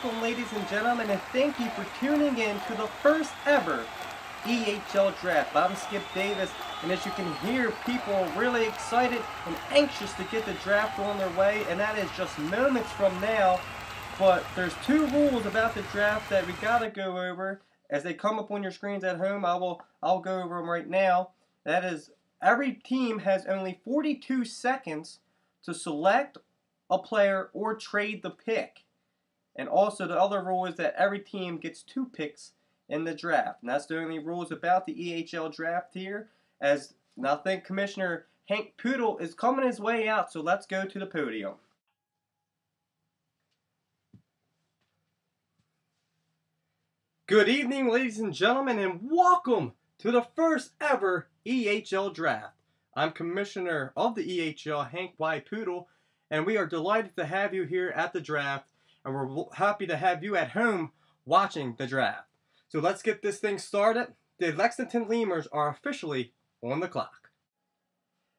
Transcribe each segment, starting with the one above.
welcome ladies and gentlemen, and thank you for tuning in to the first ever EHL Draft. I'm Skip Davis, and as you can hear, people are really excited and anxious to get the draft on their way, and that is just moments from now. But there's two rules about the draft that we gotta go over. As they come up on your screens at home, I'll go over them right now. That is, every team has only 42 seconds to select a player or trade the pick. And also the other rule is that every team gets 2 picks in the draft. And that's the only rules about the EHL draft here. As now I think Commissioner Hank Poodle is coming his way out, so let's go to the podium. Good evening, ladies and gentlemen, and welcome to the first ever EHL Draft. I'm Commissioner of the EHL, Hank Y. Poodle, and we are delighted to have you here at the draft, and we're happy to have you at home watching the draft. So let's get this thing started. The Lexington Lemurs are officially on the clock.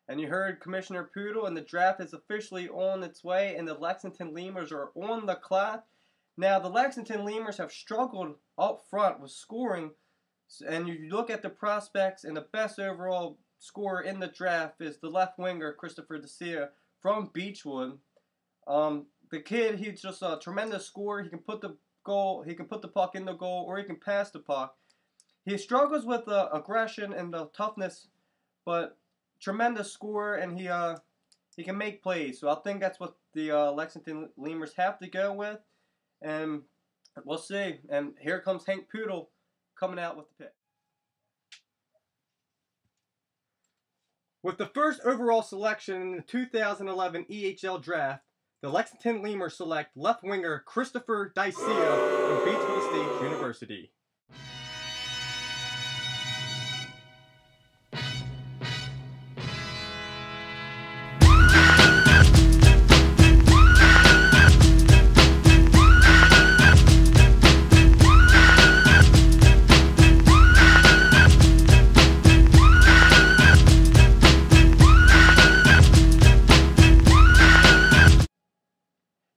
And you heard Commissioner Poodle, and the draft is officially on its way, and the Lexington Lemurs are on the clock. Now, the Lexington Lemurs have struggled up front with scoring, and you look at the prospects, and the best overall scorer in the draft is the left winger, Christopher DeSia from Beechwood. The kid, he's just a tremendous scorer. He can put the puck in the goal, or he can pass the puck. He struggles with aggression and the toughness, but tremendous scorer, and he can make plays. So I think that's what the Lexington Lemurs have to go with, and we'll see. And here comes Hank Poodle coming out with the pick. With the first overall selection in the 2011 EHL Draft, the Lexington Lemurs select left winger Christopher DeSia from Beechwood State University.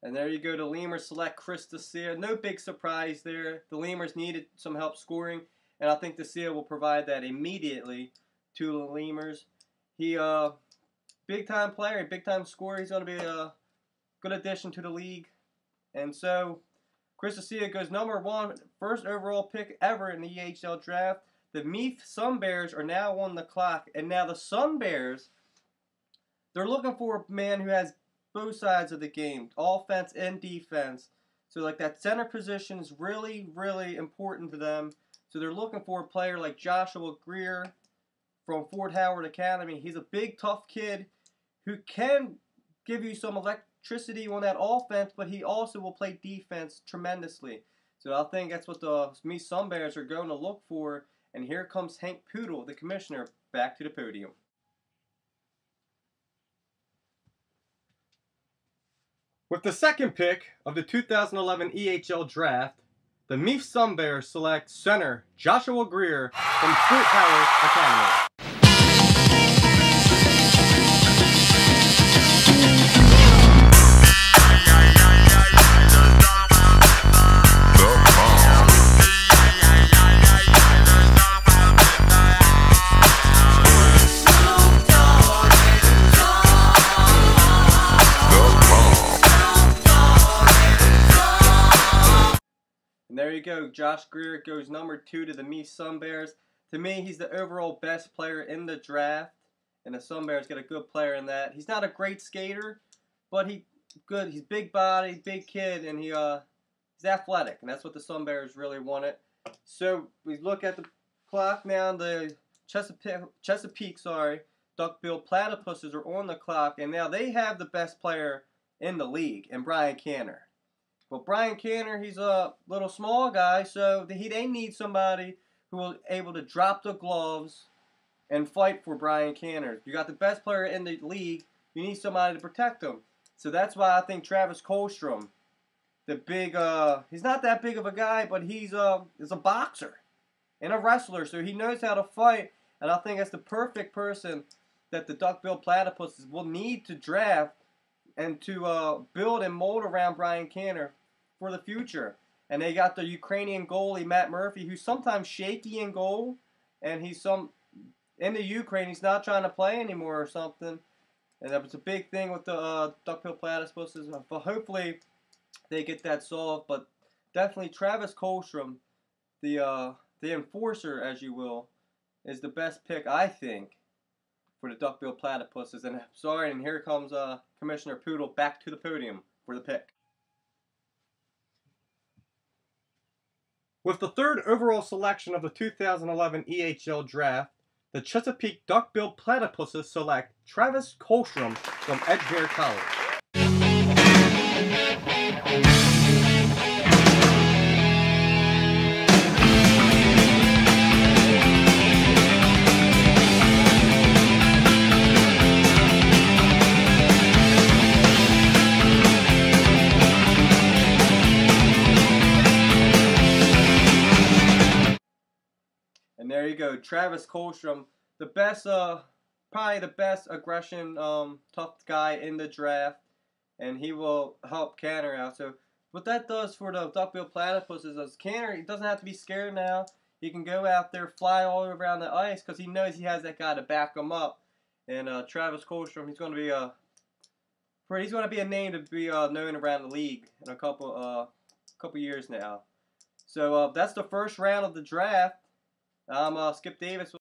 And there you go, the Lemurs select Chris DeSia. No big surprise there. The Lemurs needed some help scoring, and I think DeSia will provide that immediately to the Lemurs. He big-time player, big-time scorer. He's going to be a good addition to the league. And so, Chris DeSia goes #1, first overall pick ever in the EHL Draft. The Meath Sun Bears are now on the clock, and now the Sun Bears, they're looking for a man who has both sides of the game, offense and defense. So like that center position is really, really important to them. So they're looking for a player like Joshua Greer from Fort Howard Academy. He's a big, tough kid who can give you some electricity on that offense, but he also will play defense tremendously. So I think that's what the Meath Sun Bears are going to look for. And here comes Hank Poodle, the commissioner, back to the podium. With the second pick of the 2011 EHL Draft, the Meath Sun Bears select center Joshua Greer from Fort Howard Academy. There you go. Josh Greer goes #2 to the Meath Sun Bears. To me, he's the overall best player in the draft, and the Sun Bears get a good player in that. He's not a great skater, but he's good. He's big body, big kid, and he's athletic, and that's what the Sun Bears really wanted. So we look at the clock now. The Chesapeake, duck-billed platypuses are on the clock, and now they have the best player in the league, and Brian Canner. Well, Brian Canner, he's a little small guy, so they need somebody who will able to drop the gloves and fight for Brian Canner. You got the best player in the league, you need somebody to protect him. So that's why I think Travis Kolstrom, the big, he's not that big of a guy, but he's a boxer and a wrestler, so he knows how to fight, and I think that's the perfect person that the duck-billed platypuses will need to draft and to build and mold around Brian Canner. for the future. And they got the Ukrainian goalie Matt Murphy, who's sometimes shaky in goal, and he's in the Ukraine. He's not trying to play anymore or something. And that was a big thing with the duckbill platypuses. But hopefully they get that solved. But definitely Travis Kolstrom, the enforcer, as you will, is the best pick, I think, for the duckbill platypuses. And sorry, and here comes Commissioner Poodle back to the podium for the pick. With the third overall selection of the 2011 EHL Draft, the Chesapeake Duckbill Platypuses select Travis Kolstrom from Edgemere College. And there you go, Travis Kolstrom, the best, probably the best aggression, tough guy in the draft, and he will help Canner out. So what that does for the duckbill platypuses is Canner, he doesn't have to be scared now. He can go out there, fly all around the ice, because he knows he has that guy to back him up. And Travis Kolstrom, he's going to be a name to be known around the league in a couple years now. So that's the first round of the draft. I'm Skip Davis.